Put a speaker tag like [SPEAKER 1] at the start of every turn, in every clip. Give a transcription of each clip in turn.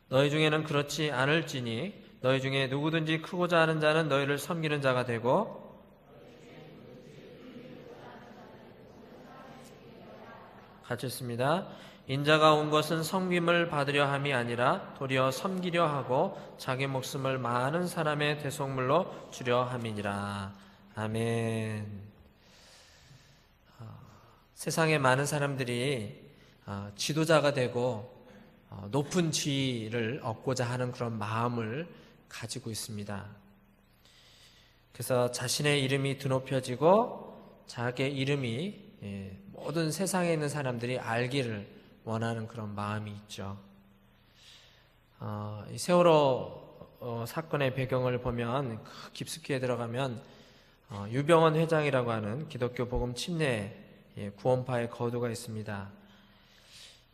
[SPEAKER 1] 너희 중에는 그렇지 않을지니 너희 중에 누구든지 크고자 하는 자는 너희를 섬기는 자가 되고 같이 읽습니다. 인자가 온 것은 섬김을 받으려 함이 아니라 도리어 섬기려 하고 자기 목숨을 많은 사람의 대속물로 주려 함이니라. 아멘. 세상에 많은 사람들이 지도자가 되고 높은 지위를 얻고자 하는 그런 마음을 가지고 있습니다. 그래서 자신의 이름이 드높여지고 자기의 이름이 모든 세상에 있는 사람들이 알기를 원하는 그런 마음이 있죠. 이 세월호 사건의 배경을 보면 깊숙이 들어가면 유병원 회장이라고 하는 기독교 복음 침례 구원파의 거두가 있습니다.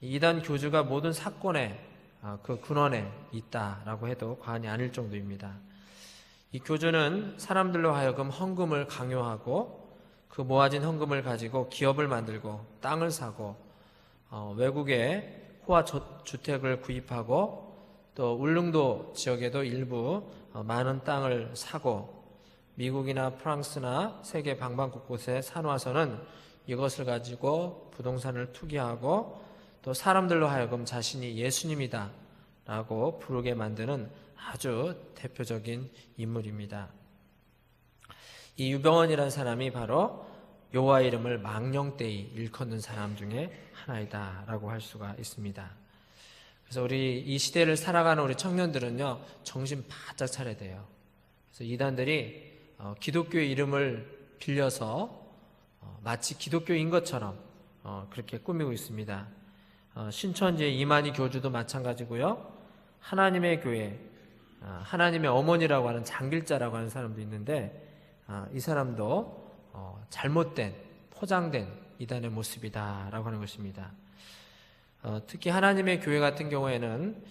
[SPEAKER 1] 이단 교주가 모든 사건의 그 근원에 있다라고 해도 과언이 아닐 정도입니다. 이 교주는 사람들로 하여금 헌금을 강요하고 그 모아진 헌금을 가지고 기업을 만들고 땅을 사고 외국에 호화 주택을 구입하고 또 울릉도 지역에도 일부 많은 땅을 사고 미국이나 프랑스나 세계 방방 곳곳에 사놓아서는 이것을 가지고 부동산을 투기하고 또 사람들로 하여금 자신이 예수님이다 라고 부르게 만드는 아주 대표적인 인물입니다. 이 유병원이라는 사람이 바로 여호와 이름을 망령되이 일컫는 사람 중에 하나이다 라고 할 수가 있습니다. 그래서 우리 이 시대를 살아가는 우리 청년들은요, 정신 바짝 차려야 돼요. 그래서 이단들이 기독교의 이름을 빌려서 마치 기독교인 것처럼 그렇게 꾸미고 있습니다. 신천지의 이만희 교주도 마찬가지고요. 하나님의 교회, 하나님의 어머니라고 하는 장길자라고 하는 사람도 있는데 이 사람도 잘못된, 포장된 이단의 모습이다라고 하는 것입니다. 특히 하나님의 교회 같은 경우에는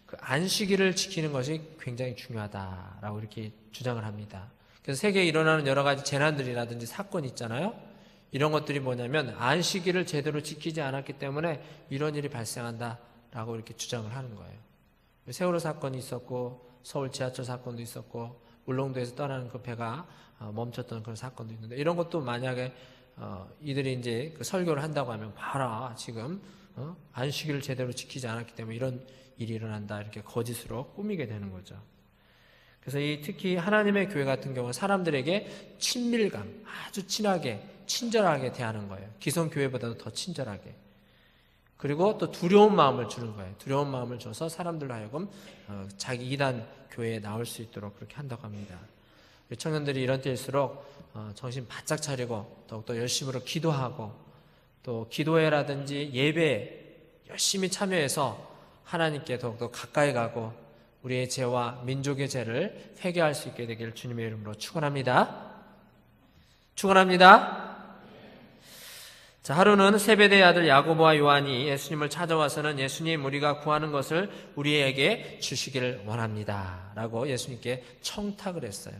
[SPEAKER 1] 그 안식일을 지키는 것이 굉장히 중요하다라고 이렇게 주장을 합니다. 그래서 세계에 일어나는 여러 가지 재난들이라든지 사건이 있잖아요. 이런 것들이 뭐냐면 안식일을 제대로 지키지 않았기 때문에 이런 일이 발생한다라고 이렇게 주장을 하는 거예요. 세월호 사건이 있었고 서울 지하철 사건도 있었고 울릉도에서 떠나는 그 배가 멈췄던 그런 사건도 있는데 이런 것도 만약에 이들이 이제 그 설교를 한다고 하면 봐라 지금 안식일을 제대로 지키지 않았기 때문에 이런 일이 일어난다 이렇게 거짓으로 꾸미게 되는 거죠. 그래서 이 특히 하나님의 교회 같은 경우는 사람들에게 친밀감, 아주 친하게 친절하게 대하는 거예요. 기성 교회보다도 더 친절하게. 그리고 또 두려운 마음을 주는 거예요. 두려운 마음을 줘서 사람들로 하여금 자기 이단 교회에 나올 수 있도록 그렇게 한다고 합니다. 우리 청년들이 이런 때일수록 정신 바짝 차리고 더욱더 열심히 기도하고 또 기도회라든지 예배에 열심히 참여해서 하나님께 더욱더 가까이 가고 우리의 죄와 민족의 죄를 회개할 수 있게 되기를 주님의 이름으로 축원합니다. 축원합니다. 자, 하루는 세베대의 아들 야고보와 요한이 예수님을 찾아와서는 예수님 우리가 구하는 것을 우리에게 주시기를 원합니다 라고 예수님께 청탁을 했어요.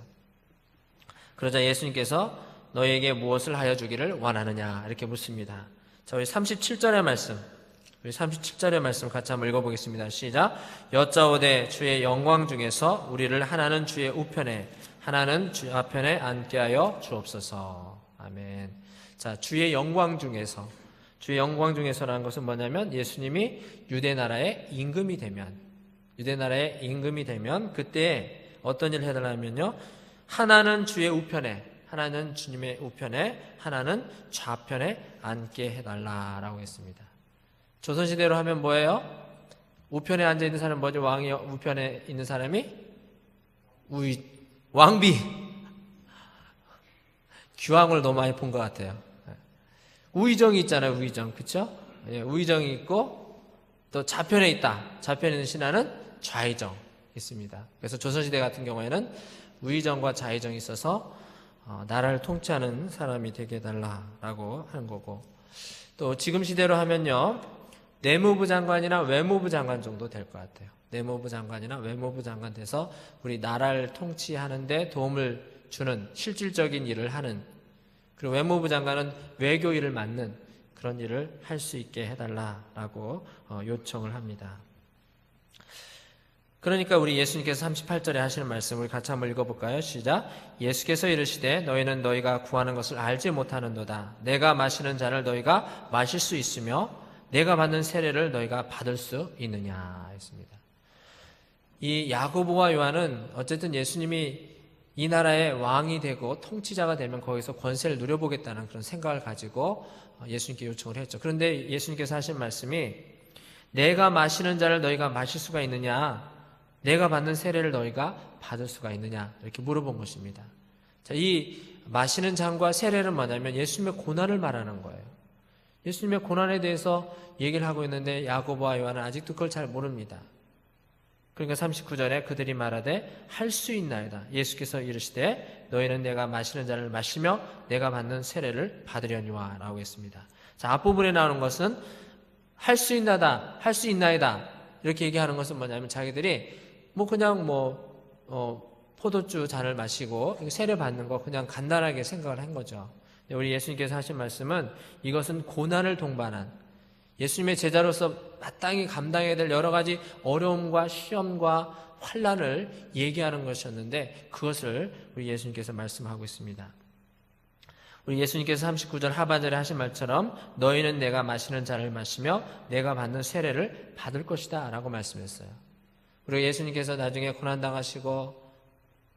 [SPEAKER 1] 그러자 예수님께서 너에게 무엇을 하여 주기를 원하느냐 이렇게 묻습니다. 자, 우리 37절의 말씀 같이 한번 읽어보겠습니다. 시작. 여짜오되 주의 영광 중에서 우리를 하나는 주의 우편에 하나는 주 좌편에 앉게 하여 주옵소서. 아멘. 자, 주의 영광 중에서라는 것은 뭐냐면 예수님이 유대 나라의 임금이 되면 그때 어떤 일을 해달라면요, 하나는 주의 우편에, 하나는 주님의 우편에, 하나는 좌편에 앉게 해달라라고 했습니다. 조선시대로 하면 뭐예요? 우편에 앉아있는 사람은 뭐죠? 왕이 우편에 있는 사람이 왕비. 귀왕을 너무 많이 본 것 같아요. 우의정이 있잖아요. 우의정, 그렇죠? 예, 우의정이 있고 또 좌편에 있다. 좌편에 있는 신하는 좌의정 있습니다. 그래서 조선시대 같은 경우에는 우의정과 좌의정이 있어서 나라를 통치하는 사람이 되게 해달라라고 하는 거고, 또 지금 시대로 하면요, 내무부 장관이나 외무부 장관 정도 될 것 같아요. 내무부 장관이나 외무부 장관 돼서 우리 나라를 통치하는데 도움을 주는 실질적인 일을 하는, 그리고 외무부 장관은 외교 일을 맡는 그런 일을 할 수 있게 해달라라고 요청을 합니다. 그러니까 우리 예수님께서 38절에 하시는 말씀 우리 같이 한번 읽어볼까요? 시작. 예수께서 이르시되 너희는 너희가 구하는 것을 알지 못하는도다. 내가 마시는 잔을 너희가 마실 수 있으며 내가 받는 세례를 너희가 받을 수 있느냐 했습니다. 이 야고보와 요한은 어쨌든 예수님이 이 나라의 왕이 되고 통치자가 되면 거기서 권세를 누려보겠다는 그런 생각을 가지고 예수님께 요청을 했죠. 그런데 예수님께서 하신 말씀이 내가 마시는 잔을 너희가 마실 수가 있느냐, 내가 받는 세례를 너희가 받을 수가 있느냐, 이렇게 물어본 것입니다. 자, 이 마시는 잔과 세례는 뭐냐면 예수님의 고난을 말하는 거예요. 예수님의 고난에 대해서 얘기를 하고 있는데 야고보와 요한은 아직도 그걸 잘 모릅니다. 그러니까 39절에 그들이 말하되 할 수 있나이다. 예수께서 이르시되 너희는 내가 마시는 잔을 마시며 내가 받는 세례를 받으려니와 라고 했습니다. 자, 앞부분에 나오는 것은 할 수 있나다, 할 수 있나이다 이렇게 얘기하는 것은 뭐냐면 자기들이 그냥 포도주 잔을 마시고 세례 받는 거 그냥 간단하게 생각을 한 거죠. 우리 예수님께서 하신 말씀은 이것은 고난을 동반한 예수님의 제자로서 마땅히 감당해야 될 여러 가지 어려움과 시험과 환난을 얘기하는 것이었는데 그것을 우리 예수님께서 말씀하고 있습니다. 우리 예수님께서 39절 하반절에 하신 말처럼 너희는 내가 마시는 잔을 마시며 내가 받는 세례를 받을 것이다 라고 말씀했어요. 그리고 예수님께서 나중에 고난당하시고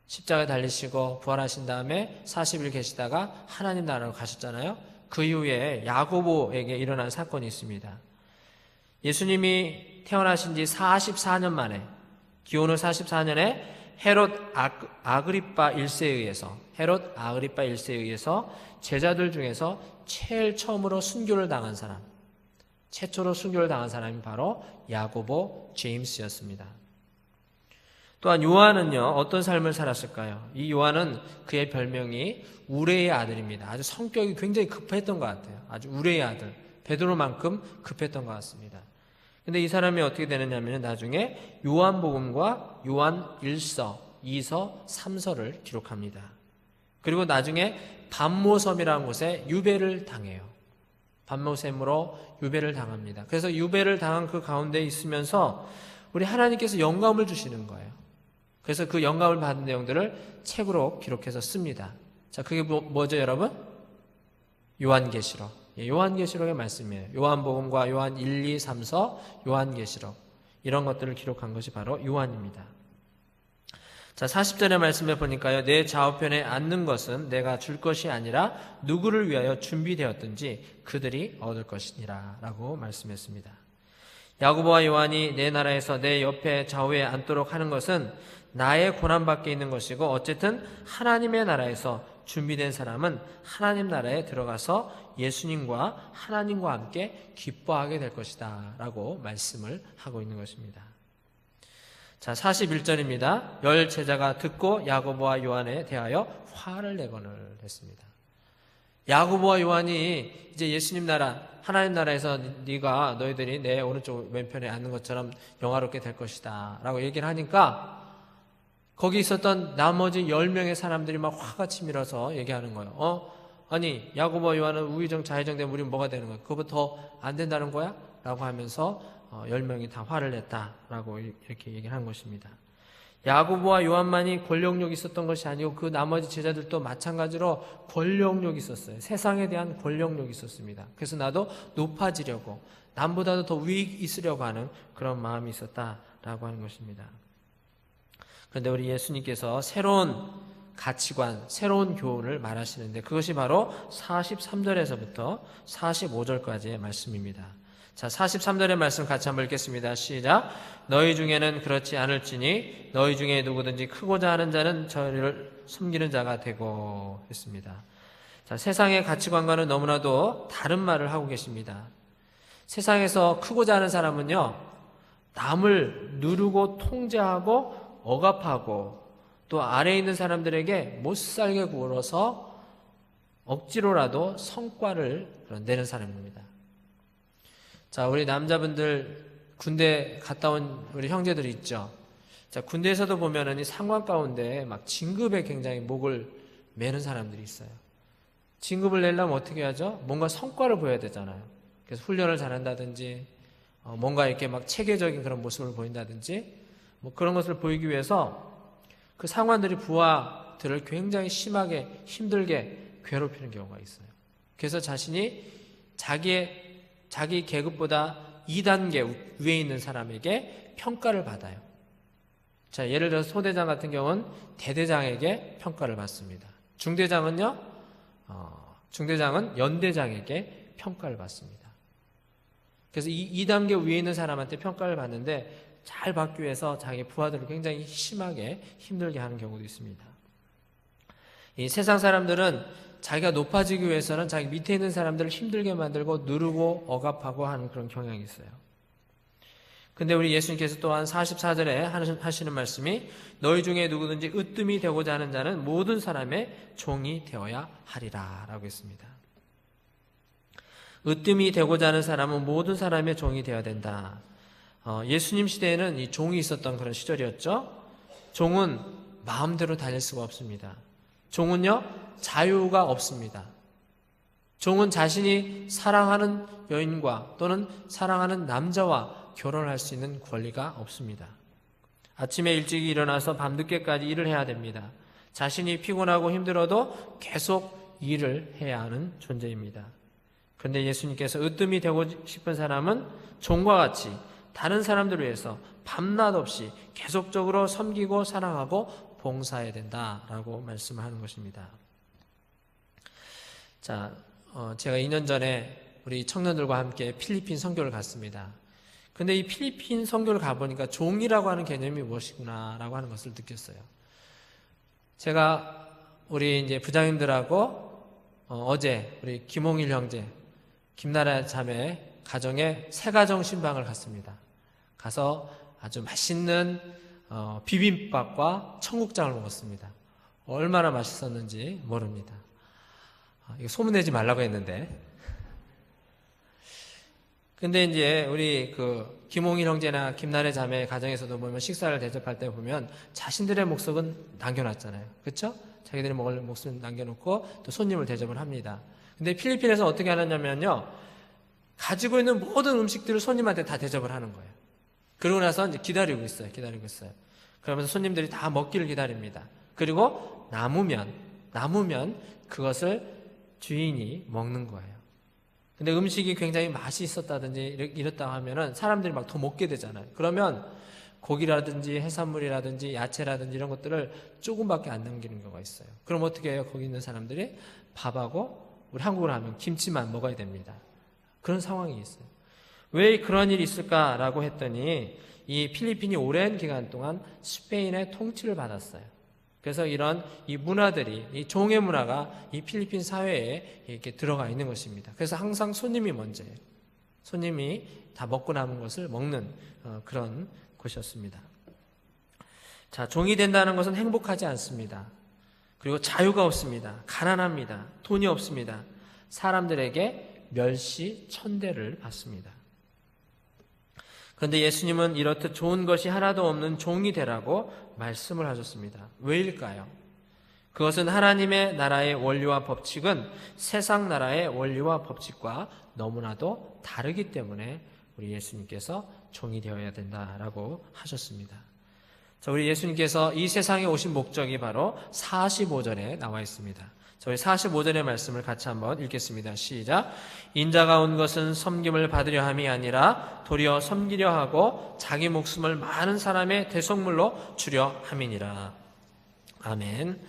[SPEAKER 1] 십자가에 달리시고 부활하신 다음에 40일 계시다가 하나님 나라로 가셨잖아요. 그 이후에 야고보에게 일어난 사건이 있습니다. 예수님이 태어나신 지 44년 만에 기원후 44년에 헤롯 아그리파 1세에 의해서 제자들 중에서 제일 처음으로 순교를 당한 사람, 최초로 순교를 당한 사람이 바로 야고보 제임스였습니다. 또한 요한은요, 어떤 삶을 살았을까요? 이 요한은 그의 별명이 우레의 아들입니다. 아주 성격이 굉장히 급했던 것 같아요. 아주 우레의 아들, 베드로만큼 급했던 것 같습니다. 근데 이 사람이 어떻게 되느냐면 나중에 요한복음과 요한 1서, 2서, 3서를 기록합니다. 그리고 나중에 반모섬이라는 곳에 유배를 당해요. 반모섬으로 유배를 당합니다. 그래서 유배를 당한 그 가운데 있으면서 우리 하나님께서 영감을 주시는 거예요. 그래서 그 영감을 받은 내용들을 책으로 기록해서 씁니다. 자, 그게 뭐죠, 여러분? 요한계시록. 요한계시록의 말씀이에요. 요한복음과 요한 1, 2, 3서, 요한계시록. 이런 것들을 기록한 것이 바로 요한입니다. 자, 40절의 말씀에 보니까요. 내 좌우편에 앉는 것은 내가 줄 것이 아니라 누구를 위하여 준비되었든지 그들이 얻을 것이니라 라고 말씀했습니다. 야고보와 요한이 내 나라에서 내 옆에 좌우에 앉도록 하는 것은 나의 고난밖에 있는 것이고 어쨌든 하나님의 나라에서 준비된 사람은 하나님 나라에 들어가서 예수님과 하나님과 함께 기뻐하게 될 것이다 라고 말씀을 하고 있는 것입니다. 자, 41절입니다. 열 제자가 듣고 야고보와 요한에 대하여 화를 내거늘 했습니다. 야고보와 요한이 이제 예수님 나라, 하나님 나라에서 너희들이 내 오른쪽 왼편에 앉는 것처럼 영화롭게 될 것이다 라고 얘기를 하니까 거기 있었던 나머지 10명의 사람들이 막 화가 치밀어서 얘기하는 거예요. 아니 야고보와 요한은 우의정 좌의정 되면 우리는 뭐가 되는 거야? 그거보다 더 안 된다는 거야? 라고 하면서 10명이 다 화를 냈다라고 이렇게 얘기를 한 것입니다. 야고보와 요한만이 권력욕이 있었던 것이 아니고 그 나머지 제자들도 마찬가지로 권력욕이 있었어요. 세상에 대한 권력욕이 있었습니다. 그래서 나도 높아지려고 남보다도 더 위에 있으려고 하는 그런 마음이 있었다라고 하는 것입니다. 그런데 우리 예수님께서 새로운 가치관, 새로운 교훈을 말하시는데 그것이 바로 43절에서부터 45절까지의 말씀입니다. 자, 43절의 말씀 같이 한번 읽겠습니다. 시작. 너희 중에는 그렇지 않을지니 너희 중에 누구든지 크고자 하는 자는 저를 숨기는 자가 되고 했습니다. 자, 세상의 가치관과는 너무나도 다른 말을 하고 계십니다. 세상에서 크고자 하는 사람은요, 남을 누르고 통제하고 억압하고 또 아래에 있는 사람들에게 못살게 굴어서 억지로라도 성과를 내는 사람입니다. 자, 우리 남자분들 군대 갔다 온 우리 형제들이 있죠. 자, 군대에서도 보면은 이 상관 가운데 막 진급에 굉장히 목을 매는 사람들이 있어요. 진급을 내려면 어떻게 하죠? 뭔가 성과를 보여야 되잖아요. 그래서 훈련을 잘한다든지, 뭔가 이렇게 막 체계적인 그런 모습을 보인다든지, 뭐 그런 것을 보이기 위해서 그 상관들이 부하들을 굉장히 심하게 힘들게 괴롭히는 경우가 있어요. 그래서 자신이 자기 계급보다 2단계 위에 있는 사람에게 평가를 받아요. 자, 예를 들어서 소대장 같은 경우는 대대장에게 평가를 받습니다. 중대장은 연대장에게 평가를 받습니다. 그래서 2단계 위에 있는 사람한테 평가를 받는데 잘 받기 위해서 자기 부하들을 굉장히 심하게 힘들게 하는 경우도 있습니다. 이 세상 사람들은 자기가 높아지기 위해서는 자기 밑에 있는 사람들을 힘들게 만들고 누르고 억압하고 하는 그런 경향이 있어요. 근데 우리 예수님께서 또한 44절에 하시는 말씀이 너희 중에 누구든지 으뜸이 되고자 하는 자는 모든 사람의 종이 되어야 하리라 라고 했습니다. 으뜸이 되고자 하는 사람은 모든 사람의 종이 되어야 된다. 예수님 시대에는 이 종이 있었던 그런 시절이었죠. 종은 마음대로 다닐 수가 없습니다. 종은요, 자유가 없습니다. 종은 자신이 사랑하는 여인과 또는 사랑하는 남자와 결혼할 수 있는 권리가 없습니다. 아침에 일찍 일어나서 밤늦게까지 일을 해야 됩니다. 자신이 피곤하고 힘들어도 계속 일을 해야 하는 존재입니다. 그런데 예수님께서 으뜸이 되고 싶은 사람은 종과 같이 다른 사람들을 위해서 밤낮 없이 계속적으로 섬기고 사랑하고 봉사해야 된다라고 말씀을 하는 것입니다. 자, 제가 2년 전에 우리 청년들과 함께 필리핀 선교를 갔습니다. 근데 이 필리핀 선교를 가보니까 종이라고 하는 개념이 무엇이구나라고 하는 것을 느꼈어요. 제가 우리 이제 부장님들하고 어제 우리 김홍일 형제, 김나라 자매 가정에 새가정 신방을 갔습니다. 가서 아주 맛있는 비빔밥과 청국장을 먹었습니다. 얼마나 맛있었는지 모릅니다. 이거 소문내지 말라고 했는데. 근데 이제 우리 그 김홍일 형제나 김나래 자매 가정에서도 보면 식사를 대접할 때 보면 자신들의 목적은 남겨놨잖아요. 그렇죠? 자기들이 먹을 목숨 남겨놓고 또 손님을 대접을 합니다. 근데 필리핀에서 어떻게 하느냐면요, 가지고 있는 모든 음식들을 손님한테 다 대접을 하는 거예요. 그러고 나서 이제 기다리고 있어요. 그러면서 손님들이 다 먹기를 기다립니다. 그리고 남으면 그것을 주인이 먹는 거예요. 근데 음식이 굉장히 맛이 있었다든지 이렇다 하면은 사람들이 막 더 먹게 되잖아요. 그러면 고기라든지 해산물이라든지 야채라든지 이런 것들을 조금밖에 안 남기는 경우가 있어요. 그럼 어떻게 해요? 거기 있는 사람들이 밥하고 우리 한국으로 하면 김치만 먹어야 됩니다. 그런 상황이 있어요. 왜 그런 일이 있을까라고 했더니 이 필리핀이 오랜 기간 동안 스페인의 통치를 받았어요. 그래서 이런 이 문화들이, 이 종의 문화가 이 필리핀 사회에 이렇게 들어가 있는 것입니다. 그래서 항상 손님이 먼저예요. 손님이 다 먹고 남은 것을 먹는 그런 곳이었습니다. 자, 종이 된다는 것은 행복하지 않습니다. 그리고 자유가 없습니다. 가난합니다. 돈이 없습니다. 사람들에게 멸시, 천대를 받습니다. 그런데 예수님은 이렇듯 좋은 것이 하나도 없는 종이 되라고 말씀을 하셨습니다. 왜일까요? 그것은 하나님의 나라의 원리와 법칙은 세상 나라의 원리와 법칙과 너무나도 다르기 때문에 우리 예수님께서 종이 되어야 된다라고 하셨습니다. 자, 우리 예수님께서 이 세상에 오신 목적이 바로 45절에 나와 있습니다. 저희 45절의 말씀을 같이 한번 읽겠습니다. 시작. 인자가 온 것은 섬김을 받으려 함이 아니라 도리어 섬기려 하고 자기 목숨을 많은 사람의 대속물로 주려 함이니라. 아멘.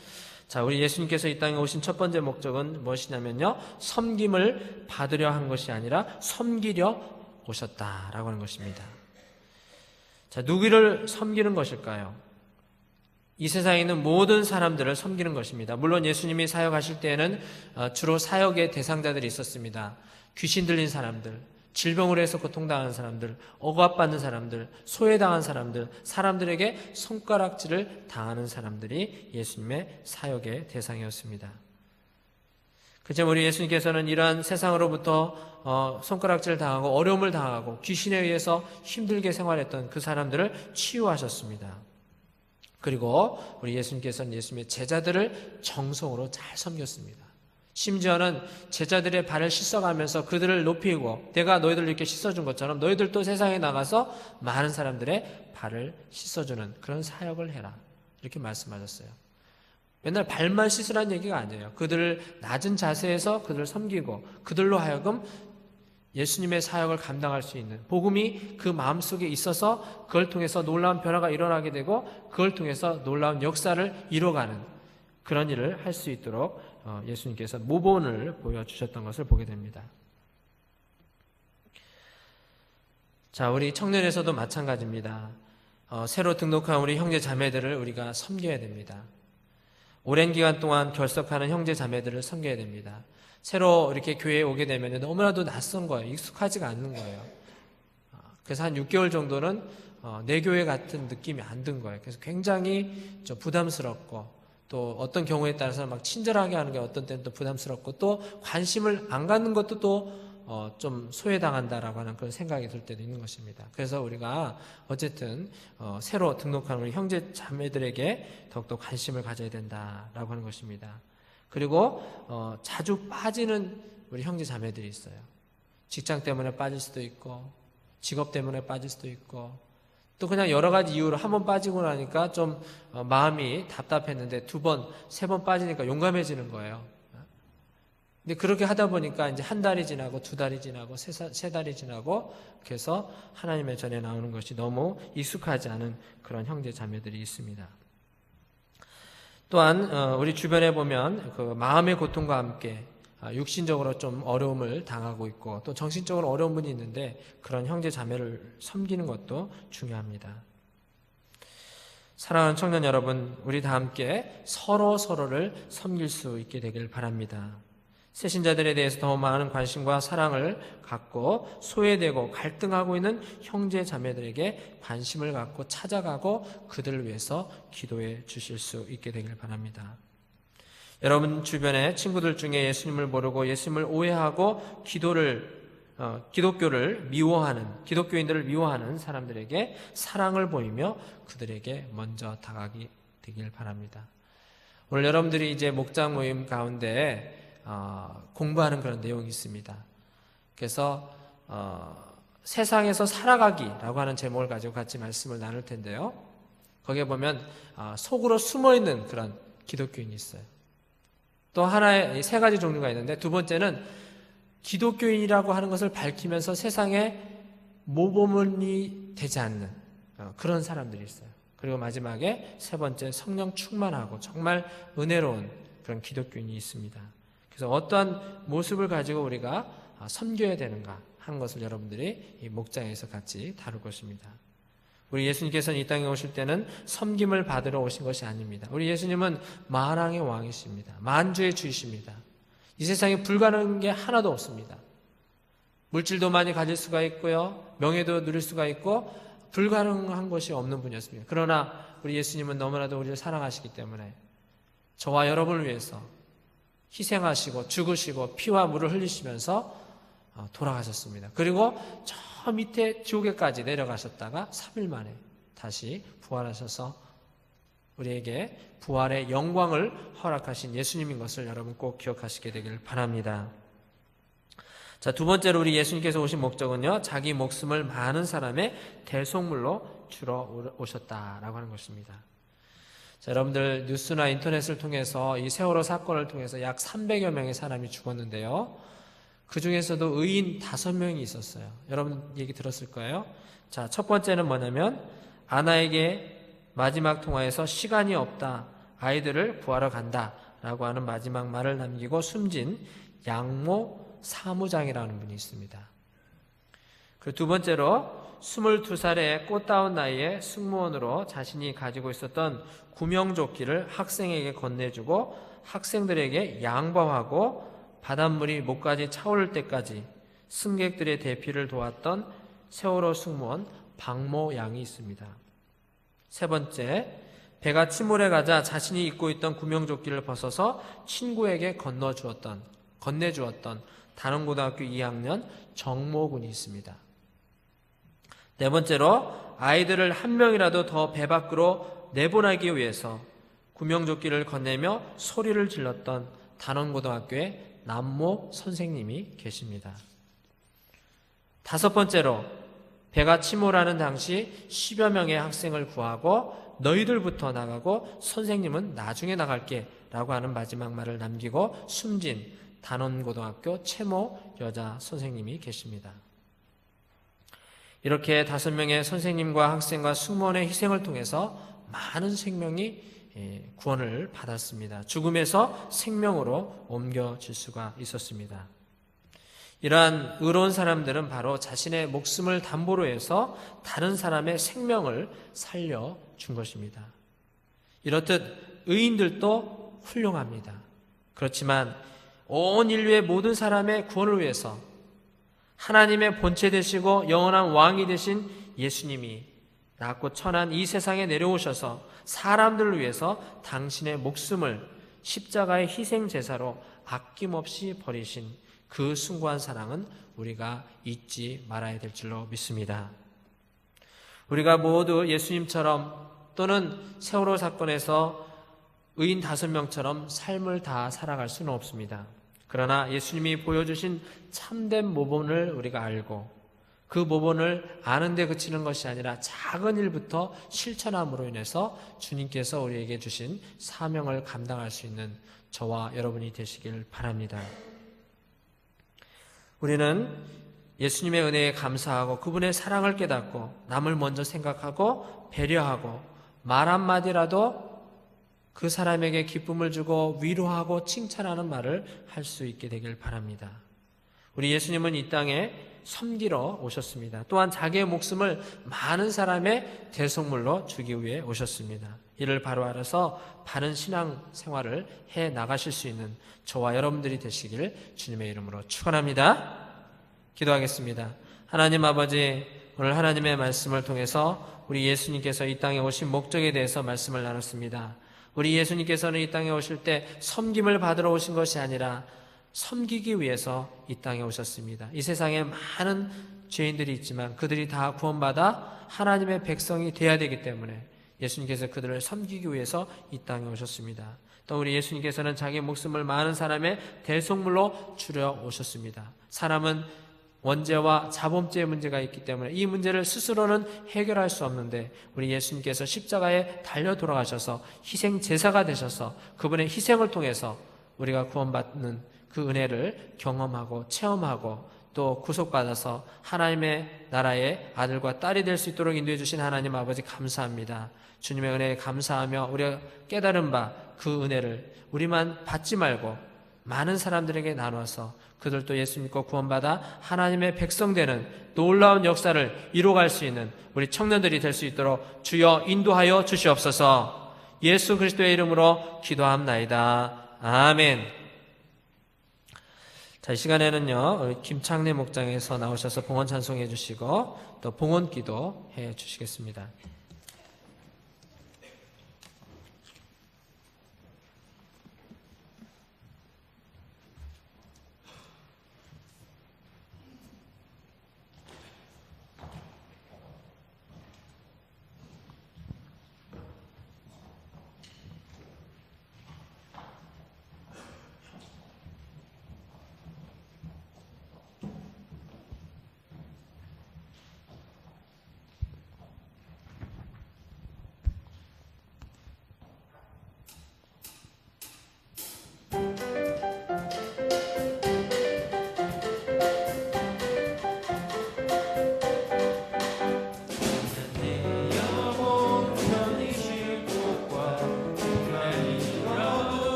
[SPEAKER 1] 자, 우리 예수님께서 이 땅에 오신 첫 번째 목적은 무엇이냐면요, 섬김을 받으려 한 것이 아니라 섬기려 오셨다라고 하는 것입니다. 자, 누구를 섬기는 것일까요? 이 세상에 있는 모든 사람들을 섬기는 것입니다. 물론 예수님이 사역하실 때에는 주로 사역의 대상자들이 있었습니다. 귀신 들린 사람들, 질병으로 해서 고통당하는 사람들, 억압받는 사람들, 소외당한 사람들, 사람들에게 손가락질을 당하는 사람들이 예수님의 사역의 대상이었습니다. 그렇지만 우리 예수님께서는 이러한 세상으로부터 손가락질을 당하고 어려움을 당하고 귀신에 의해서 힘들게 생활했던 그 사람들을 치유하셨습니다. 그리고 우리 예수님께서는 예수님의 제자들을 정성으로 잘 섬겼습니다. 심지어는 제자들의 발을 씻어가면서 그들을 높이고 내가 너희들 이렇게 씻어준 것처럼 너희들도 세상에 나가서 많은 사람들의 발을 씻어주는 그런 사역을 해라. 이렇게 말씀하셨어요. 맨날 발만 씻으라는 얘기가 아니에요. 그들을 낮은 자세에서 그들을 섬기고 그들로 하여금 예수님의 사역을 감당할 수 있는 복음이 그 마음속에 있어서 그걸 통해서 놀라운 변화가 일어나게 되고 그걸 통해서 놀라운 역사를 이뤄가는 그런 일을 할 수 있도록 예수님께서 모본을 보여주셨던 것을 보게 됩니다. 자, 우리 청년에서도 마찬가지입니다. 새로 등록한 우리 형제 자매들을 우리가 섬겨야 됩니다. 오랜 기간 동안 결석하는 형제 자매들을 섬겨야 됩니다. 새로 이렇게 교회에 오게 되면 너무나도 낯선 거예요. 익숙하지가 않는 거예요. 그래서 한 6개월 정도는 내 교회 같은 느낌이 안 든 거예요. 그래서 굉장히 좀 부담스럽고 또 어떤 경우에 따라서는 막 친절하게 하는 게 어떤 때는 또 부담스럽고 또 관심을 안 갖는 것도 또 좀 소외당한다라고 하는 그런 생각이 들 때도 있는 것입니다. 그래서 우리가 어쨌든 새로 등록한 우리 형제 자매들에게 더욱더 관심을 가져야 된다라고 하는 것입니다. 그리고 자주 빠지는 우리 형제 자매들이 있어요. 직장 때문에 빠질 수도 있고 직업 때문에 빠질 수도 있고 또 그냥 여러 가지 이유로 한 번 빠지고 나니까 좀 마음이 답답했는데 2번, 3번 빠지니까 용감해지는 거예요. 근데 그렇게 하다 보니까 이제 1달이 지나고 2달이 지나고 3달이 지나고 그래서 하나님의 전에 나오는 것이 너무 익숙하지 않은 그런 형제 자매들이 있습니다. 또한 우리 주변에 보면 그 마음의 고통과 함께 육신적으로 좀 어려움을 당하고 있고 또 정신적으로 어려운 분이 있는데 그런 형제 자매를 섬기는 것도 중요합니다. 사랑하는 청년 여러분, 우리 다 함께 서로를 섬길 수 있게 되길 바랍니다. 새신자들에 대해서 더 많은 관심과 사랑을 갖고 소외되고 갈등하고 있는 형제 자매들에게 관심을 갖고 찾아가고 그들을 위해서 기도해 주실 수 있게 되길 바랍니다. 여러분 주변에 친구들 중에 예수님을 모르고 예수님을 오해하고 기독교를 미워하는 기독교인들을 미워하는 사람들에게 사랑을 보이며 그들에게 먼저 다가가게 되길 바랍니다. 오늘 여러분들이 이제 목장 모임 가운데 공부하는 그런 내용이 있습니다. 그래서 세상에서 살아가기라고 하는 제목을 가지고 같이 말씀을 나눌 텐데요. 거기에 보면 속으로 숨어있는 그런 기독교인이 있어요. 또 하나의 3가지 종류가 있는데 두 번째는 기독교인이라고 하는 것을 밝히면서 세상에 모범이 되지 않는 그런 사람들이 있어요. 그리고 마지막에 3번째 성령 충만하고 정말 은혜로운 그런 기독교인이 있습니다. 그래서 어떠한 모습을 가지고 우리가 섬겨야 되는가 하는 것을 여러분들이 이 목장에서 같이 다룰 것입니다. 우리 예수님께서는 이 땅에 오실 때는 섬김을 받으러 오신 것이 아닙니다. 우리 예수님은 만왕의 왕이십니다. 만주의 주이십니다. 이 세상에 불가능한 게 하나도 없습니다. 물질도 많이 가질 수가 있고요. 명예도 누릴 수가 있고 불가능한 것이 없는 분이었습니다. 그러나 우리 예수님은 너무나도 우리를 사랑하시기 때문에 저와 여러분을 위해서 희생하시고 죽으시고 피와 물을 흘리시면서 돌아가셨습니다. 그리고 저 밑에 지옥에까지 내려가셨다가 3일 만에 다시 부활하셔서 우리에게 부활의 영광을 허락하신 예수님인 것을 여러분 꼭 기억하시게 되길 바랍니다. 자, 두 번째로 우리 예수님께서 오신 목적은요, 자기 목숨을 많은 사람의 대속물로 주러 오셨다라고 하는 것입니다. 자, 여러분들 뉴스나 인터넷을 통해서 이 세월호 사건을 통해서 약 300여 명의 사람이 죽었는데요. 그 중에서도 의인 5명이 있었어요. 여러분 얘기 들었을 거예요. 자, 첫 번째는 뭐냐면 아나에게 마지막 통화에서 시간이 없다, 아이들을 구하러 간다 라고 하는 마지막 말을 남기고 숨진 양모 사무장이라는 분이 있습니다. 그리고 두 번째로 22살의 꽃다운 나이에 승무원으로 자신이 가지고 있었던 구명조끼를 학생에게 건네주고 학생들에게 양보하고 바닷물이 목까지 차오를 때까지 승객들의 대피를 도왔던 세월호 승무원 박모 양이 있습니다. 세 번째, 배가 침몰해 가자 자신이 입고 있던 구명조끼를 벗어서 친구에게 건네주었던 단원고등학교 2학년 정모군이 있습니다. 네 번째로, 아이들을 한 명이라도 더 배 밖으로 내보내기 위해서 구명조끼를 건네며 소리를 질렀던 단원고등학교의 남모 선생님이 계십니다. 다섯 번째로, 배가 침몰하는 당시 10여 명의 학생을 구하고 너희들부터 나가고 선생님은 나중에 나갈게 라고 하는 마지막 말을 남기고 숨진 단원고등학교 채모 여자 선생님이 계십니다. 이렇게 5명의 선생님과 학생과 승무원의 희생을 통해서 많은 생명이 구원을 받았습니다. 죽음에서 생명으로 옮겨질 수가 있었습니다. 이러한 의로운 사람들은 바로 자신의 목숨을 담보로 해서 다른 사람의 생명을 살려준 것입니다. 이렇듯 의인들도 훌륭합니다. 그렇지만 온 인류의 모든 사람의 구원을 위해서 하나님의 본체 되시고 영원한 왕이 되신 예수님이 낮고 천한 이 세상에 내려오셔서 사람들을 위해서 당신의 목숨을 십자가의 희생 제사로 아낌없이 버리신 그 숭고한 사랑은 우리가 잊지 말아야 될 줄로 믿습니다. 우리가 모두 예수님처럼 또는 세월호 사건에서 의인 5명처럼 삶을 다 살아갈 수는 없습니다. 그러나 예수님이 보여주신 참된 모본을 우리가 알고 그 모본을 아는 데 그치는 것이 아니라 작은 일부터 실천함으로 인해서 주님께서 우리에게 주신 사명을 감당할 수 있는 저와 여러분이 되시길 바랍니다. 우리는 예수님의 은혜에 감사하고 그분의 사랑을 깨닫고 남을 먼저 생각하고 배려하고 말 한마디라도 그 사람에게 기쁨을 주고 위로하고 칭찬하는 말을 할 수 있게 되길 바랍니다. 우리 예수님은 이 땅에 섬기러 오셨습니다. 또한 자기의 목숨을 많은 사람의 대속물로 주기 위해 오셨습니다. 이를 바로 알아서 바른 신앙 생활을 해 나가실 수 있는 저와 여러분들이 되시길 주님의 이름으로 축원합니다. 기도하겠습니다. 하나님 아버지, 오늘 하나님의 말씀을 통해서 우리 예수님께서 이 땅에 오신 목적에 대해서 말씀을 나눴습니다. 우리 예수님께서는 이 땅에 오실 때 섬김을 받으러 오신 것이 아니라 섬기기 위해서 이 땅에 오셨습니다. 이 세상에 많은 죄인들이 있지만 그들이 다 구원받아 하나님의 백성이 되어야 되기 때문에 예수님께서 그들을 섬기기 위해서 이 땅에 오셨습니다. 또 우리 예수님께서는 자기 목숨을 많은 사람의 대속물로 주려 오셨습니다. 사람은 원죄와 자범죄의 문제가 있기 때문에 이 문제를 스스로는 해결할 수 없는데 우리 예수님께서 십자가에 달려 돌아가셔서 희생 제사가 되셔서 그분의 희생을 통해서 우리가 구원받는 그 은혜를 경험하고 체험하고 또 구속받아서 하나님의 나라의 아들과 딸이 될 수 있도록 인도해 주신 하나님 아버지 감사합니다. 주님의 은혜에 감사하며 우리가 깨달은 바 그 은혜를 우리만 받지 말고 많은 사람들에게 나눠서 그들도 예수 믿고 구원받아 하나님의 백성 되는 놀라운 역사를 이루어갈 수 있는 우리 청년들이 될 수 있도록 주여 인도하여 주시옵소서. 예수 그리스도의 이름으로 기도합나이다. 아멘. 자, 이 시간에는요, 김창래 목장에서 나오셔서 봉헌 찬송해 주시고 또 봉헌 기도 해 주시겠습니다.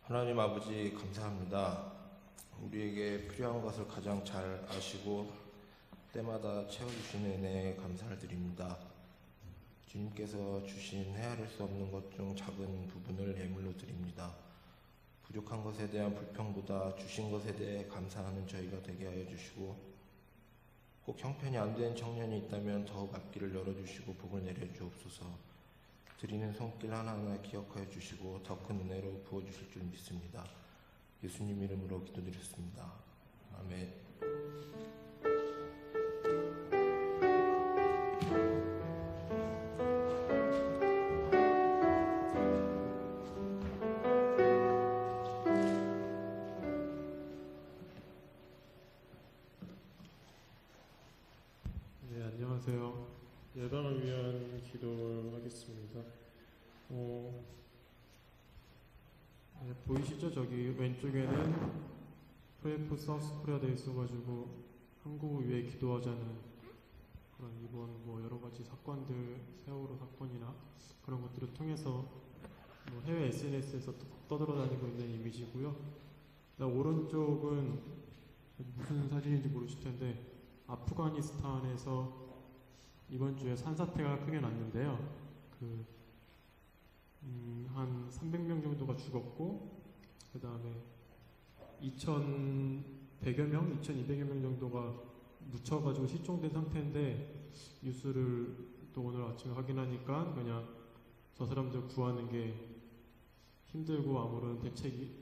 [SPEAKER 2] 하나님 아버지 감사합니다. 우리에게 필요한 것을 가장 잘 아시고 때마다 채워주시는 은혜에 감사를 드립니다. 주님께서 주신 헤아릴 수 없는 것 중 작은 부분을 예물로 드립니다. 부족한 것에 대한 불평보다 주신 것에 대해 감사하는 저희가 되게 하여 주시고, 혹 형편이 안 된 청년이 있다면 더욱 앞길을 열어주시고 복을 내려주옵소서. 드리는 손길 하나하나 기억하여 주시고 더 큰 은혜로 부어주실 줄 믿습니다. 예수님 이름으로 기도드렸습니다. 아멘.
[SPEAKER 3] 네, 안녕하세요. 예방을 위한 기도를 하겠습니다. 네, 보이시죠? 저기 왼쪽에는 프레프 사우스 코리아 돼 있어가지고 한국을 위해 기도하자는 그런 이번 여러 가지 사건들, 세월호 사건이나 그런 것들을 통해서 해외 SNS에서 떠돌아다니고 있는 이미지고요. 오른쪽은 무슨 사진인지 모르실 텐데 아프가니스탄에서 이번 주에 산사태가 크게 났는데요. 한 300명 정도가 죽었고, 그 다음에 2,100여 명, 2,200여 명 정도가 묻혀가지고 실종된 상태인데, 뉴스를 또 오늘 아침에 확인하니까 그냥 저 사람들 구하는 게 힘들고 아무런 대책이,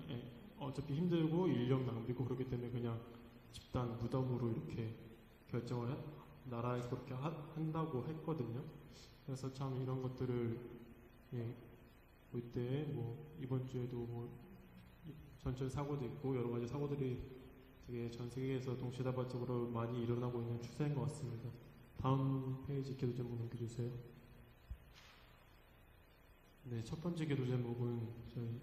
[SPEAKER 3] 어차피 힘들고 인력 낭비고 그렇기 때문에 그냥 집단 무덤으로 이렇게 결정을 나라에서 그렇게 한다고 했거든요. 그래서 참 이런 것들을 볼 때 이번 주에도 전철 사고도 있고 여러 가지 사고들이 되게 전 세계에서 동시다발적으로 많이 일어나고 있는 추세인 것 같습니다. 다음 페이지 기도 제목 넘겨주세요. 네, 첫 번째 기도 제목은 저희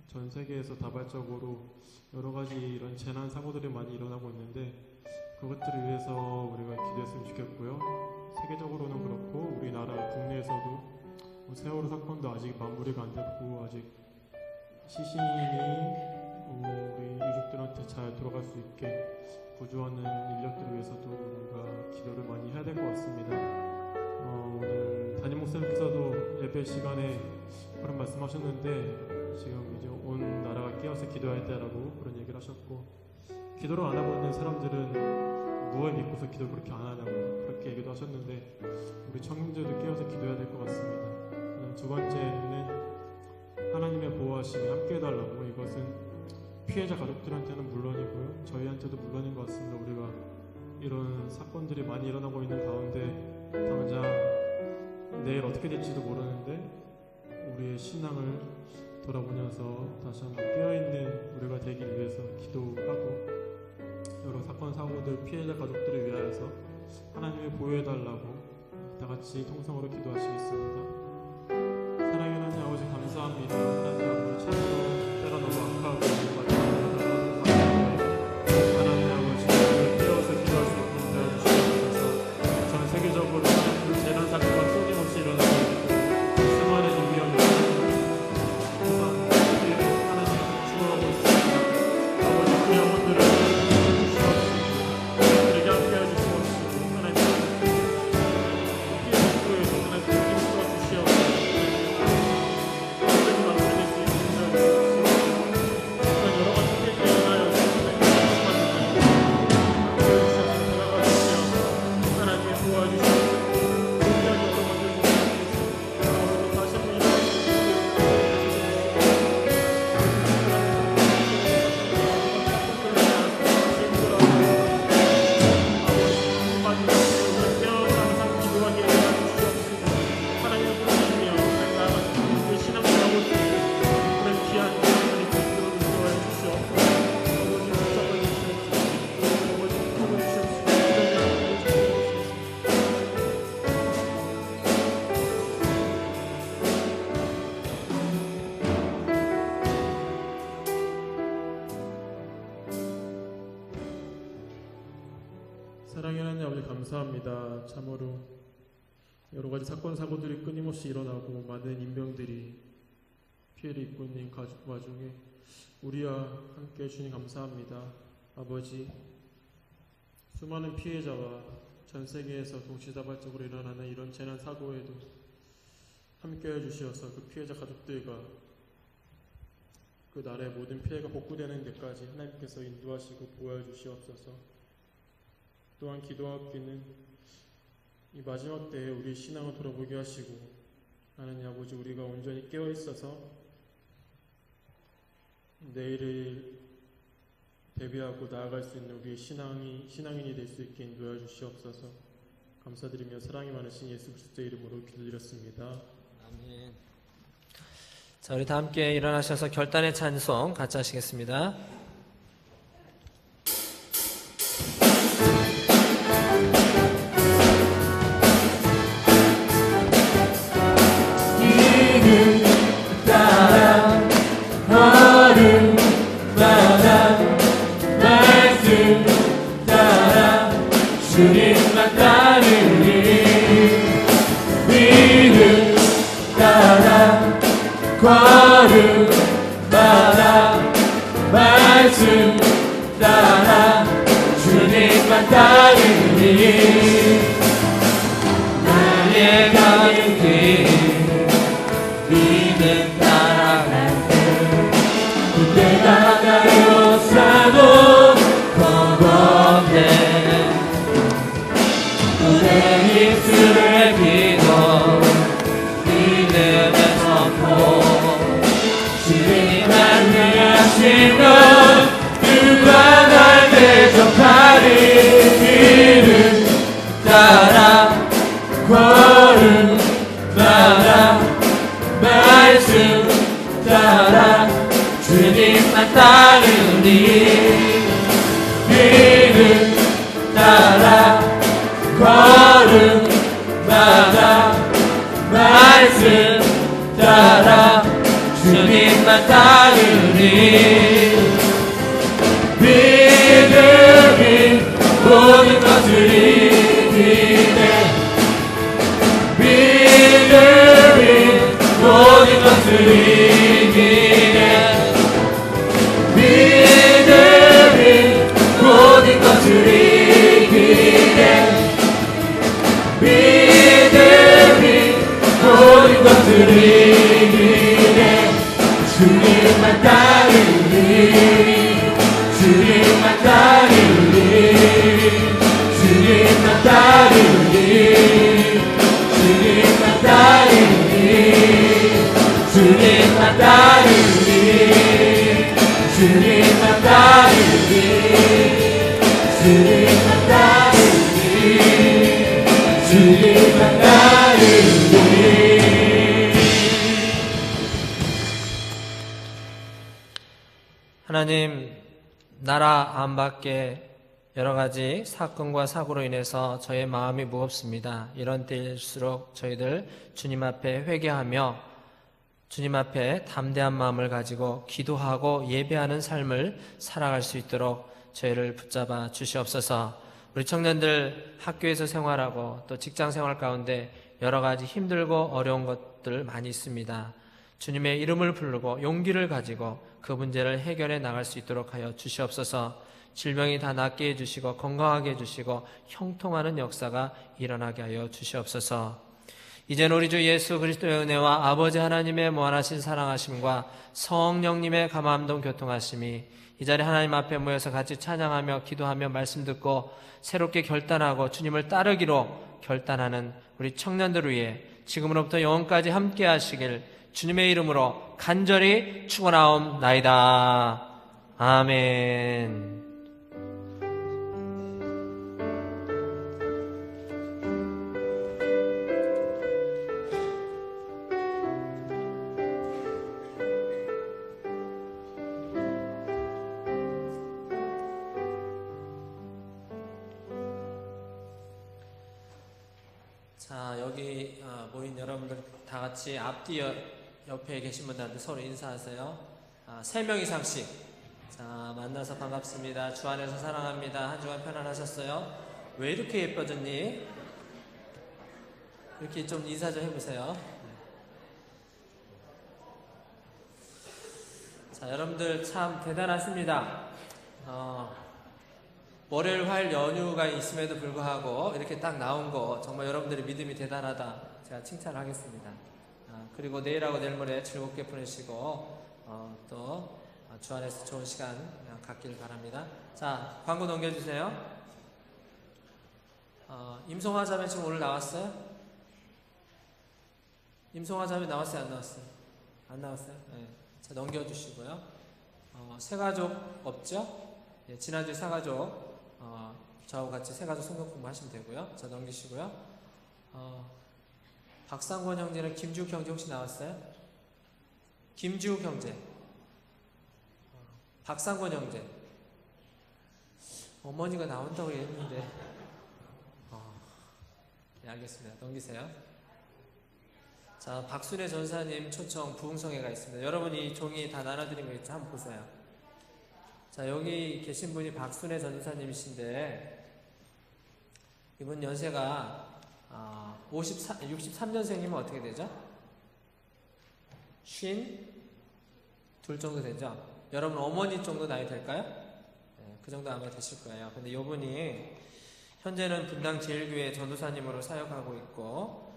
[SPEAKER 3] 전 세계에서 다발적으로 여러 가지 이런 재난 사고들이 많이 일어나고 있는데 그것들을 위해서 우리가 기도했으면 좋겠고요. 세계적으로는 그렇고 우리나라 국내에서도 세월호 사건도 아직 마무리가 안 됐고 아직 시신이 우리 유족들한테 잘 돌아갈 수 있게 구조하는 인력들을 위해서도 우리가 기도를 많이 해야 될 것 같습니다. 오늘 담임 목사님께서도 예배 시간에 그런 말씀하셨는데 지금 이제 온 나라가 깨어서 기도할 때라고 그런 얘기를 하셨고, 기도를 안 하고 있는 사람들은 무엇을 믿고서 기도를 그렇게 안 하냐고 그렇게 얘기도 하셨는데 우리 청년들도 깨어서 기도해야 될 것 같습니다. 두 번째는 하나님의 보호하심이 함께 해달라고. 이것은 피해자 가족들한테는 물론이고요, 저희한테도 물론인 것 같습니다. 우리가 이런 사건들이 많이 일어나고 있는 가운데 당장 내일 어떻게 될지도 모르는데 우리의 신앙을 돌아보면서 다시 한번 깨어있는 우리가 되기 위해서 기도하고, 여러 사건 사고들 피해자 가족들을 위하여서 하나님이 보호해달라고 다같이 통성으로 기도하시겠습니다. 사랑의 하나님 아버지 감사합니다. 하나님 아버지 참으로 때가 너무 악하고 하나님 아버지 깨어서 기도할 수 있는 데 주시옵소서. 전 세계적으로 재난 사건과 끊임없이 일어나고 있고 수많은 인명이 하나님 죽어가고 있습니다. 아버지 그 영혼들을 주시옵시고 우리에게 함께해 주시옵시고 하나님 피해 복구에서 하나님 힘써 주시옵소서. 사랑의 하나님 아버지 감사합니다. 참으로 여러 가지 사건 사고들이 끊임없이 일어나고 많은 인명들이 피해를 입고 있는 가족 와중에 우리와 함께 주님 감사합니다. 아버지, 수많은 피해자와 전 세계에서 동시다발적으로 일어나는 이런 재난 사고에도 함께해 주시어서 그 피해자 가족들과 그 나라의 모든 피해가 복구되는 데까지 하나님께서 인도하시고 보호해 주시옵소서. 또한 기도하기는 이 마지막 때에 우리의 신앙을 돌아보게 하시고, 하나님 아버지, 우리가 온전히 깨어 있어서 내일을 대비하고 나아갈 수 있는 우리의 신앙인이 될 수 있게 인도해 주시옵소서. 감사드리며 사랑이 많으신 예수 그리스도의 이름으로 기도드렸습니다.
[SPEAKER 1] 아멘. 자, 우리 다 함께 일어나셔서 결단의 찬송 같이 하시겠습니다.
[SPEAKER 4] 길을 따라 걸음마다 말씀 따라 주님만 따르리. 길을 따라 걸음마다 말씀 따라 주님만 따르리. 나의 가는 길 믿음 따라갈 때 그때가 가요사도 겁없네. 내 입술의 기도 믿음의 선포 주님만 위하시면 누가 날 대적하리. 길을 따라 걸음마다 말씀 따라 주님만 따르니. 길을 따라 걸음마다 말씀 따라 주님만 따르니. 믿음이 모든 것을 이기네. 믿음이 모든 것을 이기네. 믿음이 모든 것을 이기네. 믿음이 모든 것을 이기네. 주님만 따르니. 주님만 따르니. 주님만 따르니. 주님만 따르니. 주님만 따르니. 주님만 따르니. 주님만 따르니. 주님만 따르니.
[SPEAKER 1] 하나님, 나라 안팎에 여러 가지 사건과 사고로 인해서 저의 마음이 무겁습니다. 이런 때일수록 저희들 주님 앞에 회개하며 주님 앞에 담대한 마음을 가지고 기도하고 예배하는 삶을 살아갈 수 있도록 저희를 붙잡아 주시옵소서. 우리 청년들 학교에서 생활하고 또 직장 생활 가운데 여러 가지 힘들고 어려운 것들 많이 있습니다. 주님의 이름을 부르고 용기를 가지고 그 문제를 해결해 나갈 수 있도록 하여 주시옵소서. 질병이 다 낫게 해주시고 건강하게 해주시고 형통하는 역사가 일어나게 하여 주시옵소서. 이제는 우리 주 예수 그리스도의 은혜와 아버지 하나님의 무한하신 사랑하심과 성령님의 감화함동 교통하심이 이 자리 하나님 앞에 모여서 같이 찬양하며 기도하며 말씀 듣고 새롭게 결단하고 주님을 따르기로 결단하는 우리 청년들 위해 지금으로부터 영원까지 함께 하시길 주님의 이름으로 간절히 축원하옵나이다. 아멘. 자, 여기 모인 여러분들 다 같이 앞뒤 옆에 계신 분들한테 서로 인사하세요. 3명 이상씩. 자, 만나서 반갑습니다. 주 안에서 사랑합니다. 한 주간 편안하셨어요? 왜 이렇게 예뻐졌니? 이렇게 좀 인사 좀 해보세요. 자, 여러분들 참 대단하십니다. 월요일, 화요일 연휴가 있음에도 불구하고 이렇게 딱 나온 거 정말 여러분들의 믿음이 대단하다. 제가 칭찬하겠습니다. 그리고 내일하고 내일 모레 즐겁게 보내시고 또 주 안에서 좋은 시간 갖길 바랍니다. 자, 광고 넘겨주세요. 임송화 자매 지금 오늘 나왔어요? 임송화 자매 나왔어요? 안 나왔어요? 안 나왔어요? 네. 자, 넘겨주시고요. 새가족 없죠? 예, 지난주에 새가족 저하고 같이 새가족 성경 공부하시면 되고요. 자, 넘기시고요. 박상권 형제는 김주욱 형제 혹시 나왔어요? 김주욱 형제, 박상권 형제. 어머니가 나온다고 했는데 네, 알겠습니다. 넘기세요. 자, 박순애 전사님 초청 부흥성회가 있습니다. 여러분 이 종이 다 나눠드린 거 있죠? 한번 보세요. 자, 여기 계신 분이 박순애 전사님이신데 이분 연세가 63년생이면 어떻게 되죠? 52 정도 되죠? 여러분 어머니 정도 나이 될까요? 네, 그 정도 아마 되실 거예요. 근데 이분이 현재는 분당 제일교회 전도사님으로 사역하고 있고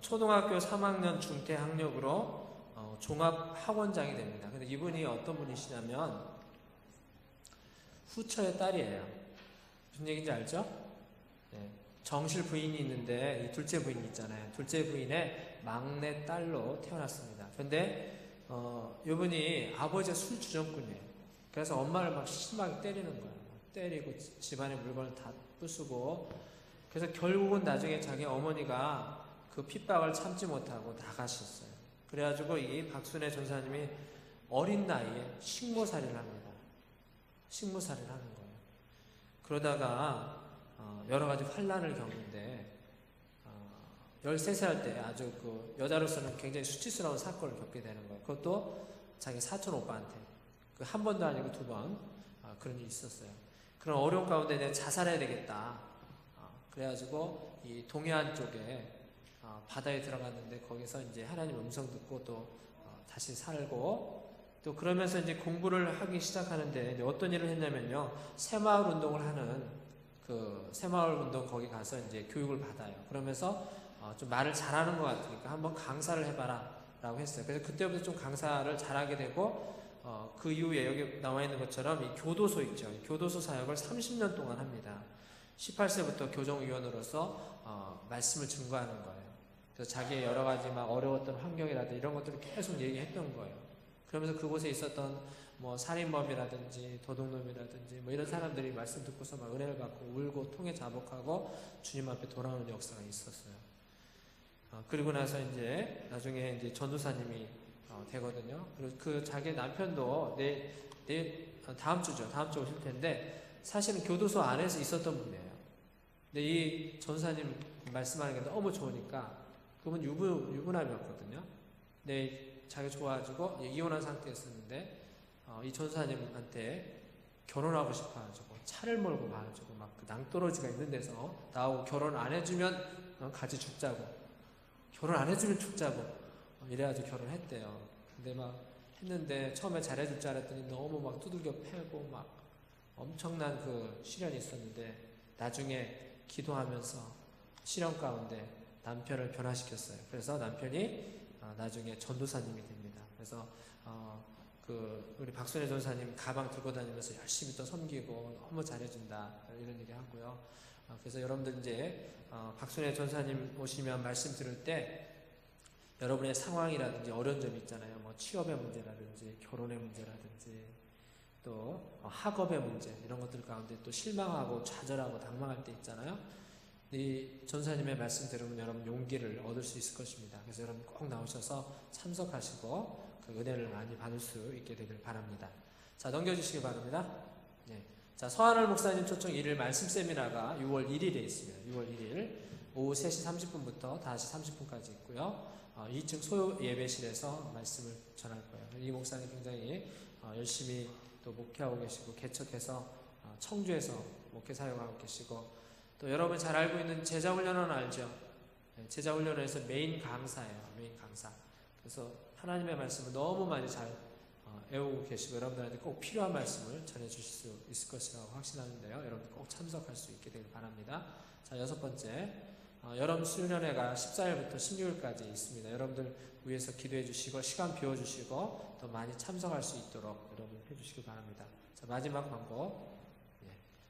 [SPEAKER 1] 초등학교 3학년 중퇴 학력으로 종합학원장이 됩니다. 근데 이분이 어떤 분이시냐면 후처의 딸이에요. 무슨 얘기인지 알죠? 네, 정실 부인이 있는데 이 둘째 부인이 있잖아요. 둘째 부인의 막내 딸로 태어났습니다. 근데 이분이 아버지가 술 주정꾼이에요. 그래서 엄마를 막 심하게 때리는 거예요. 때리고 집안의 물건을 다 부수고, 그래서 결국은 나중에 자기 어머니가 그 핍박을 참지 못하고 나가셨어요. 그래가지고 이 박순애 전사님이 어린 나이에 식모살이를 합니다. 식모살이를 하는 거예요. 그러다가 여러 가지 환란을 겪는데 13살 때 아주 그 여자로서는 굉장히 수치스러운 사건을 겪게 되는 거예요. 그것도 자기 사촌 오빠한테 그 한 번도 아니고 2번 그런 일이 있었어요. 그런 어려운 가운데 내가 자살해야 되겠다. 그래가지고 이 동해안 쪽에 바다에 들어갔는데 거기서 이제 하나님 음성 듣고 또 다시 살고 또 그러면서 이제 공부를 하기 시작하는데 이제 어떤 일을 했냐면요. 새마을 운동을 하는 그 새마을 운동 거기 가서 이제 교육을 받아요. 그러면서 좀 말을 잘하는 것 같으니까 한번 강사를 해봐라 라고 했어요. 그래서 그때부터 좀 강사를 잘하게 되고 그 이후에 여기 나와 있는 것처럼 이 교도소 있죠. 이 교도소 사역을 30년 동안 합니다. 18세부터 교정위원으로서 말씀을 증거하는 거예요. 그래서 자기의 여러 가지 막 어려웠던 환경이라든지 이런 것들을 계속 얘기했던 거예요. 그러면서 그곳에 있었던 뭐 살인범이라든지 도둑놈이라든지 뭐 이런 사람들이 말씀 듣고서 막 은혜를 받고 울고 통해 자복하고 주님 앞에 돌아오는 역사가 있었어요. 그리고 나서 이제 나중에 이제 전도사님이 되거든요. 그리고 그 자기 남편도 다음 주죠. 다음 주 오실 텐데 사실은 교도소 안에서 있었던 분이에요. 근데 이 전사님 말씀하는 게 너무 좋으니까 그분 유부남이었거든요. 근데 자기 좋아가지고 이혼한 상태였었는데 이 전사님한테 결혼하고 싶어가지고 차를 몰고 가가지고 막 그 낭떠러지가 있는 데서 나하고 결혼 안 해주면 같이 죽자고, 결혼 안 해주면 죽자고 이래가지고 결혼했대요. 근데 막 했는데 처음에 잘해줄 줄 알았더니 너무 막 두들겨 패고 막 엄청난 그 시련이 있었는데 나중에 기도하면서 시련 가운데 남편을 변화시켰어요. 그래서 남편이 나중에 전도사님이 됩니다. 그래서 우리 박순애 전사님 가방 들고 다니면서 열심히 또 섬기고 너무 잘해준다 이런 얘기 하고요. 그래서 여러분들 이제 박순애 전사님 오시면 말씀 들을 때 여러분의 상황이라든지 어려운 점이 있잖아요. 뭐 취업의 문제라든지 결혼의 문제라든지 또 학업의 문제 이런 것들 가운데 또 실망하고 좌절하고 당망할 때 있잖아요. 이 전사님의 말씀 들으면 여러분 용기를 얻을 수 있을 것입니다. 그래서 여러분 꼭 나오셔서 참석하시고 그 은혜를 많이 받을 수 있게 되길 바랍니다. 자, 넘겨주시기 바랍니다. 네. 자, 서하늘 목사님 초청 1일 말씀 세미나가 6월 1일에 있습니다. 6월 1일 오후 3시 30분부터 5시 30분까지 있고요. 2층 소요 예배실에서 말씀을 전할 거예요. 이 목사님 굉장히 열심히 또 목회하고 계시고 개척해서 청주에서 목회 사역하고 계시고 또 여러분 잘 알고 있는 제자훈련원 알죠? 네, 제자훈련원에서 메인 강사예요. 메인 강사. 그래서 하나님의 말씀을 너무 많이 잘 애우고 계시고 여러분들한테 꼭 필요한 말씀을 전해주실 수 있을 것이라고 확신하는데요. 여러분들 꼭 참석할 수 있게 되길 바랍니다. 자, 6번째, 여름 수련회가 14일부터 16일까지 있습니다. 여러분들 위해서 기도해 주시고 시간 비워주시고 더 많이 참석할 수 있도록 여러분 해주시기 바랍니다. 자, 마지막 광고.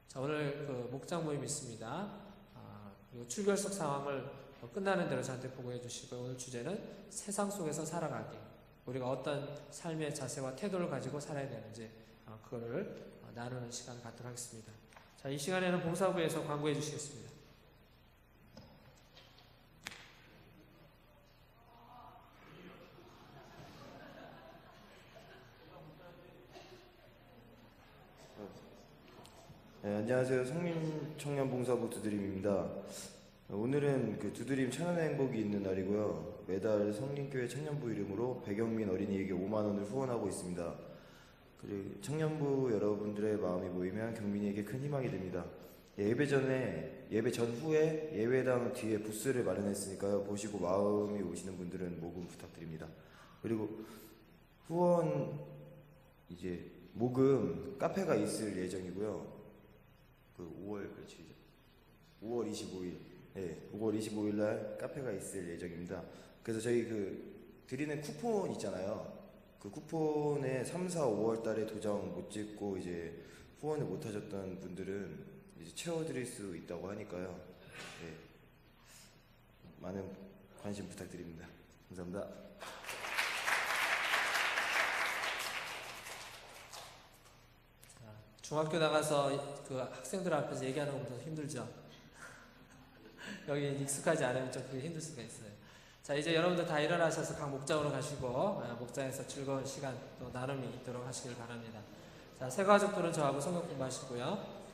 [SPEAKER 1] 자, 오늘 그 목장 모임 있습니다. 그리고 출결석 상황을 끝나는 대로 저한테 보고해 주시고, 오늘 주제는 세상 속에서 살아가기. 우리가 어떤 삶의 자세와 태도를 가지고 살아야 되는지 그거를 나누는 시간을 갖도록 하겠습니다. 자, 이 시간에는 봉사부에서 광고해 주시겠습니다.
[SPEAKER 5] 네, 안녕하세요. 성민청년봉사부 두드림입니다. 오늘은 그 두드림 찬양의 행복이 있는 날이고요. 매달 성림교회 청년부 이름으로 배경민 어린이에게 5만 원을 후원하고 있습니다. 그리고 청년부 여러분들의 마음이 모이면 경민이에게 큰 희망이 됩니다. 예배 전후에 예배당 뒤에 부스를 마련했으니까요. 보시고 마음이 오시는 분들은 모금 부탁드립니다. 그리고 후원 모금 카페가 있을 예정이고요. 그 5월 며칠이죠? 5월 25일. 네, 5월 25일 날 카페가 있을 예정입니다. 그래서 저희 드리는 쿠폰 있잖아요. 그 쿠폰에 3, 4, 5월 달에 도장 못 찍고 이제 후원을 못 하셨던 분들은 이제 채워드릴 수 있다고 하니까요. 네, 많은 관심 부탁드립니다. 감사합니다.
[SPEAKER 1] 중학교 나가서 그 학생들 앞에서 얘기하는 것보다 힘들죠. 여기 익숙하지 않으면 좀 그게 힘들 수가 있어요. 자, 이제 여러분들 다 일어나셔서 각 목장으로 가시고 목장에서 즐거운 시간 또 나눔이 있도록 하시길 바랍니다. 자, 새 가족들은 저하고 성경 공부하시고요.